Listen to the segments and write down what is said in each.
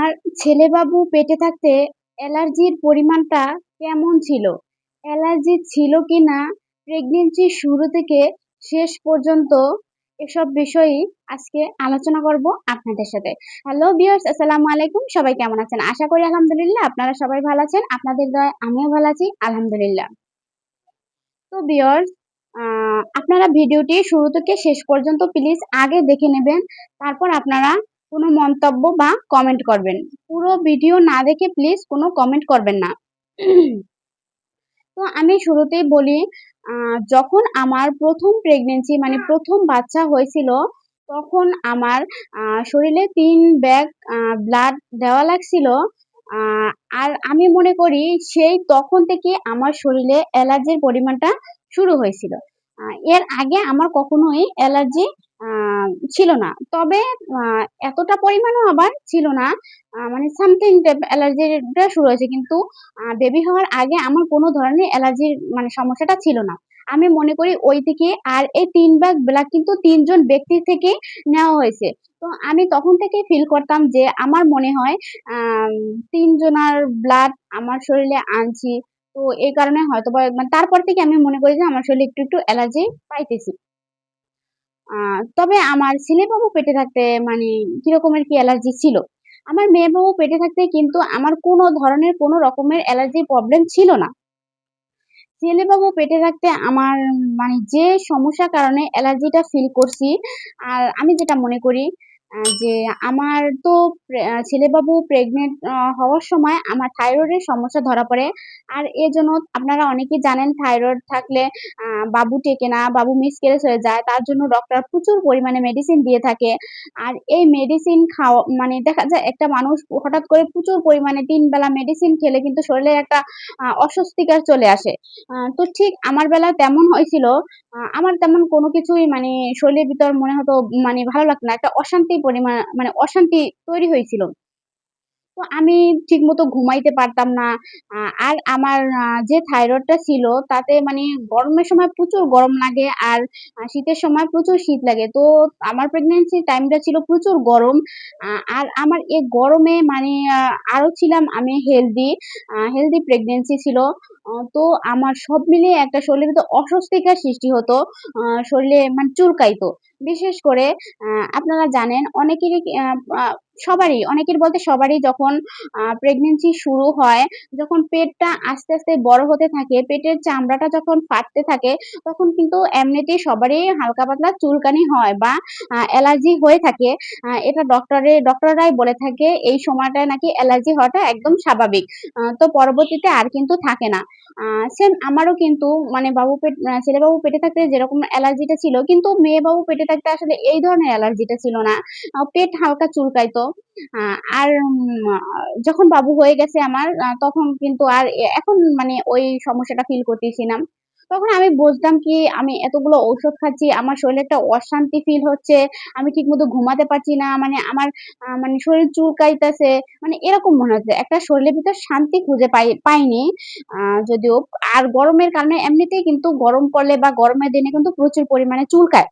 আমার ছেলেবাবু পেটে থাকতে অ্যালার্জির পরিমাণটা কেমন ছিল? অ্যালার্জি ছিল কিনা প্রেগন্যান্সির শুরু থেকে শেষ পর্যন্ত এসব বিষয়ই আজকে আলোচনা করব আপনাদের সাথে। হ্যালো ভিউয়ার্স, আসসালামু আলাইকুম। সবাই কেমন আছেন? আশা করি আলহামদুলিল্লাহ আপনারা সবাই ভালো আছেন। আপনাদের দয়ায় আমিও ভালো আছি আলহামদুলিল্লাহ। তো ভিউয়ার্স, আপনারা ভিডিওটি শুরু থেকে শেষ পর্যন্ত প্লিজ আগে দেখে নেবেন। তারপর আপনারা কোনো মন্তব্য বা কমেন্ট করবেন। পুরো ভিডিও না দেখে প্লিজ কোনো কমেন্ট করবেন না। তো আমি শুরুতেই বলি, যখন আমার ১ম প্রেগন্যান্সি মানে ১ম বাচ্চা হয়েছিল, তখন আমার শরীরে ৩ ব্যাগ ব্লাড দেওয়া লাগছিল। আ আর আমি মনে করি সেই তখন থেকে আমার শরীরে অ্যালার্জির পরিমাণটা শুরু হয়েছিল। আ এর আগে আমার কখনোই অ্যালার্জি আ ছিল না। তবে আ এতটা পরিমাণও আবার ছিল না। মানে সামথিং টাইপ অ্যালার্জিটা শুরু হয়েছে। কিন্তু বেবি হওয়ার আগে আমার কোনো ধরনের অ্যালার্জির মানে সমস্যাটা ছিল না। আমি মনে করি ওই থেকে আর এই ৩ ভাগ ব্লাড কিন্তু ৩ জন ব্যক্তির থেকেই নেওয়া হয়েছে। তো আমি তখন থেকেই ফিল করতাম যে আমার মনে হয় আম ৩ জনার ব্লাড আমার শরীরে আনছি। তো এই কারণে হয়তোবা মানে তারপর থেকে আমি মনে করি যে আমার শরীরে একটু অ্যালার্জি পাইতেছি। আ তবে আমার ছেলেবাবু পেটে থাকতে মানে কি রকমের কি অ্যালার্জি ছিল? আমার মেয়েবাবু পেটে থাকতে কিন্তু আমার কোনো ধরনের কোনো রকমের অ্যালার্জির প্রবলেম ছিল না। ছেলেবাবু পেটে থাকতে আমার মানে যে সমস্যার কারণে অ্যালার্জিটা ফিল করছি, আর আমি যেটা মনে করি যে আমার তো ছেলেবাবু প্রেগনেন্ট হওয়ার সময় আমার থাইরয়েডের সমস্যা ধরা পড়ে। আর এজন্য আপনারা অনেকেই জানেন থাইরয়েড থাকলে আ বাবু টেকে না, বাবু মিসক্যারেজ হয়ে যায়। তার জন্য ডক্টর প্রচুর পরিমাণে মেডিসিন দিয়ে থাকে। আর এই মেডিসিন খাওয়া মানে দেখা যায় একটা মানুষ হঠাৎ করে প্রচুর পরিমাণে ৩ বেলা মেডিসিন খেলে কিন্তু শরীরে একটা অস্বস্তিকর চলে আসে। তো ঠিক আমার বেলায় তেমন হয়েছিল। আমার তেমন কোনো কিছুই মানে শরীরের ভিতর মনে হতো মানে ভালো লাগতো না। একটা অশান্তি মানে অশান্তি তৈরি হয়েছিল। তো আমি ঠিকমতো ঘুমাইতে পারতাম না। আ আর আমার যে থাইরয়েডটা ছিল তাতে মানে গরমের সময় প্রচুর গরম লাগে আর শীতের সময় প্রচুর শীত লাগে। তো আমার প্রেগন্যান্সি টাইমটা ছিল প্রচুর গরম। আর আমার এই গরমে মানে আরো ছিলাম আমি হেলথি প্রেগন্যান্সি ছিল। তো আমার সব মিলিয়ে একটা শরীরের ভিতর অস্বস্তিকর সৃষ্টি হতো। শরীরে মানে চুলকাইতো। বিশেষ করে আ আপনারা জানেন অনেকেরই আ আ সবারই, অনেকের বলতে সবারই যখন প্রেগন্যান্সি শুরু হয়, যখন পেটটা আস্তে, আস্তে বড় হতে থাকে, পেটের চামড়াটা যখন ফাটতে থাকে, তখন কিন্তু এমনিতেই সবারই হালকা পাতলা চুলকানি হয় বা অ্যালার্জি হয়ে থাকে। এটা ডক্টররাই বলে থাকে এই সময়টায় নাকি অ্যালার্জি হওয়াটা একদম স্বাভাবিক। তো পরবর্তীতে আর কিন্তু থাকে না। আ সেম আমারও কিন্তু মানে ছেলেবাবু পেটে থাকতে যেরকম অ্যালার্জিটা ছিল, কিন্তু মেয়েবাবু পেটে থাকতে আসলে এই ধরনের অ্যালার্জিটা ছিল না। পেট হালকা চুলকাইতো। আ আর যখন বাবু হয়ে গেছে আমার তখন কিন্তু আর এখন মানে ওই সমস্যাটা ফিল করতেছি না। তখন আমি বুঝতাম কি আমি এতগুলো ঔষধ খাচ্ছি, আমার শরীরে একটা অশান্তি ফিল হচ্ছে, আমি ঠিকমতো ঘুমাতে পারছি না। মানে আমার মানে শরীর চুলকাইতেছে। মানে এরকম মনে হচ্ছে। একটা শরীরের ভিতর শান্তি খুঁজে পাইনি। আ যদিও আর গরমের কারণে এমনিতেই কিন্তু গরম পড়লে বা গরমের দিনে কিন্তু প্রচুর পরিমাণে চুলকায়।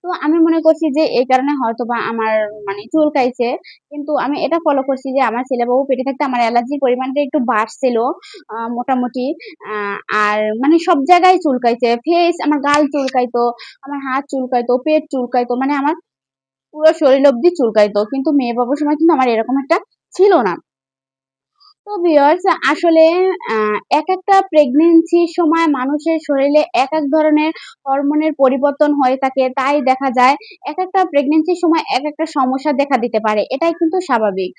তো আমি মনে করছি যে এই কারণে হয়তোবা আমার মানে চুলকাইছে। কিন্তু আমি এটা ফলো করছি যে আমার ছেলেবাবু পেটে থাকতে আমার অ্যালার্জির পরিমাণটা একটু বাড়ছিল মোটামুটি। আ আর মানে সব জায়গায় চুলকাইছে। আমার গাল চুলকাইতো, আমার হাত চুলকাইতো, পেট চুলকাইতো। মানে আমার পুরো শরীর অব্দি চুলকাইতো। কিন্তু মেয়ে বাবুর সময় কিন্তু আমার এরকম একটা ছিল না। তো ভিউয়ার্স, আসলে আ একেকটা প্রেগন্যান্সির সময় মানুষের শরীরে একেক ধরনের হরমোনের পরিবর্তন হয়ে থাকে। তাই দেখা যায় একেকটা প্রেগন্যান্সির সময় একেকটা সমস্যা দেখা দিতে পারে। এটাই কিন্তু স্বাভাবিক।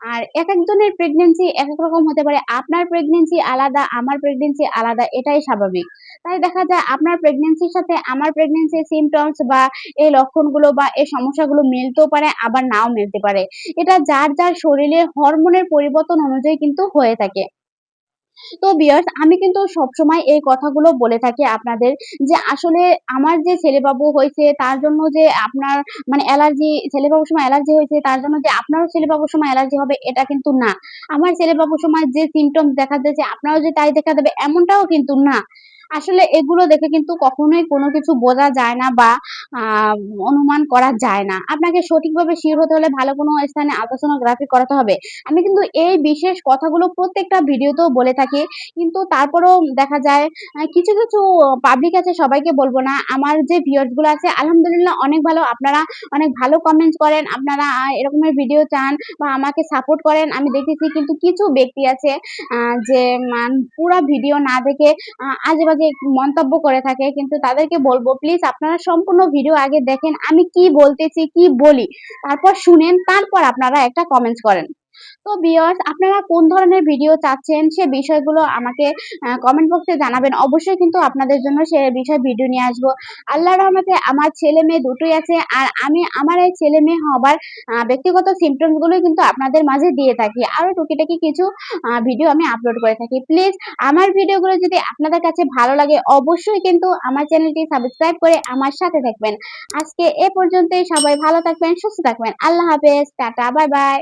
আর একেকজনের প্রেগন্যান্সি একেক রকম হতে পারে। আপনার প্রেগন্যান্সি আলাদা, আমার প্রেগন্যান্সি আলাদা, এটাই স্বাভাবিক। তাই দেখা যায় আপনার প্রেগন্যান্সির সাথে আমার প্রেগন্যান্সির সিম্পটমস বা এই লক্ষণগুলো বা এই সমস্যাগুলো মিলতেও পারে, আবার নাও মিলতে পারে। এটা যার, যার শরীরে হরমোনের পরিবর্তন অনুযায়ী কিন্তু হয়ে থাকে। তো ভিউয়ার্স, আমি কিন্তু সবসময় এই কথাগুলো বলে থাকি আপনাদের যে আসলে আমার যে ছেলেবাবু হয়েছে তার জন্য যে আপনার মানে ছেলেবাবুর সময় অ্যালার্জি হয়েছে তার জন্য যে আপনারও ছেলেবাবুর সময় অ্যালার্জি হবে এটা কিন্তু না। আমার ছেলেবাবুর সময় যে সিম্পটমস দেখা দিয়েছে আপনারও যে তাই দেখা দেবে এমনটাও কিন্তু না। আসলে এগুলো দেখে কিন্তু কখনোই কোনো কিছু বোঝা যায় না বা আ অনুমান করা যায় না। আপনাকে সঠিকভাবে সিওর হতে হলে ভালো কোনো স্থানে আল্ট্রাসোনোগ্রাফি করাতে হবে। আমি কিন্তু এই বিশেষ কথাগুলো প্রত্যেকটা ভিডিওতেও বলে থাকি। কিন্তু তারপরেও দেখা যায় কিছু পাবলিক আছে, সবাইকে বলব না। আমার যে ভিউয়ার্স গুলো আছে আলহামদুলিল্লাহ অনেক ভালো। আপনারা অনেক ভালো কমেন্টস করেন। আপনারা এরকমের ভিডিও চান বা আমাকে সাপোর্ট করেন। আমি দেখেছি, কিন্তু কিছু ব্যক্তি আছে আ যে পুরা ভিডিও না দেখে আজেবাজে মন্তব্য করে থাকে। কিন্তু তাদেরকে বলব, প্লিজ আপনারা সম্পূর্ণ ভিডিও আগে দেখেন। আমি কি বলতেছি, কি বলি, তারপর শুনেন, তারপর আপনারা একটা কমেন্টস করেন। তো ভিউয়ার্স, আপনারা কোন ধরনের ভিডিও চাচ্ছেন সে বিষয়গুলো আমাকে কমেন্ট বক্সে জানাবেন। অবশ্যই কিন্তু আপনাদের জন্য সে বিষয়ে ভিডিও নিয়ে আসবো। আল্লাহর রহমতে আমার ছেলে-মেয়ে দুটোই আছে। আর আমি আমার এই ছেলে-মেয়ে হবার ব্যক্তিগত symptoms গুলোই কিন্তু আপনাদের মাঝে দিয়ে থাকি। আরো টুকিটাকি কিছু ভিডিও আমি আপলোড করে থাকি। প্লিজ আমার ভিডিওগুলো যদি আপনাদের কাছে ভালো লাগে, অবশ্যই কিন্তু আমার চ্যানেলটি সাবস্ক্রাইব করে আমার সাথে থাকবেন। আজকে এ পর্যন্তই। সবাই ভালো থাকবেন, সুস্থ থাকবেন। আল্লাহ হাফেজ। Tata, bye bye.